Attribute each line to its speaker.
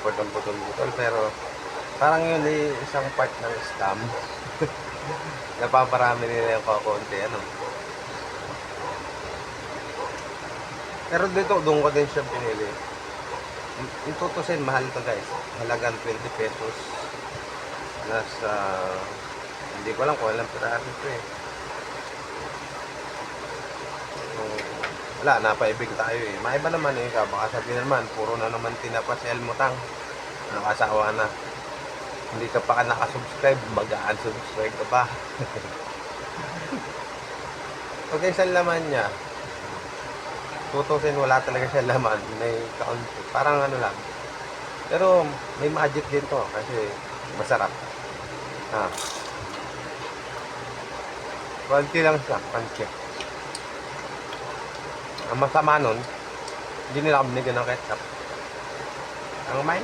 Speaker 1: effort ang putol-putol, pero parang yun isang part ng scam. Napaparami nila yung kakunti, ano. Pero dito, doon ko din siya pinili. Yung tutusin, mahal to guys. Halagang 20 pesos. Nasa, hindi ko lang kung ilang piraso ito eh. So, wala, napaibig tayo eh. Maiba naman eh, baka sabihin naman, puro na naman tinapa si Elmutang. Nakasawa na. Hindi ka pa nakasubscribe, mag-unsubscribe ka pa. Okay, sa laman niya, tutusin wala talaga siya laman. May kaunti. Parang ano lang. Pero may magic din to kasi masarap. Ha. Konti lang siya, pansit. Ang masama nun, hindi nila binigyan ng ketchup. Ang may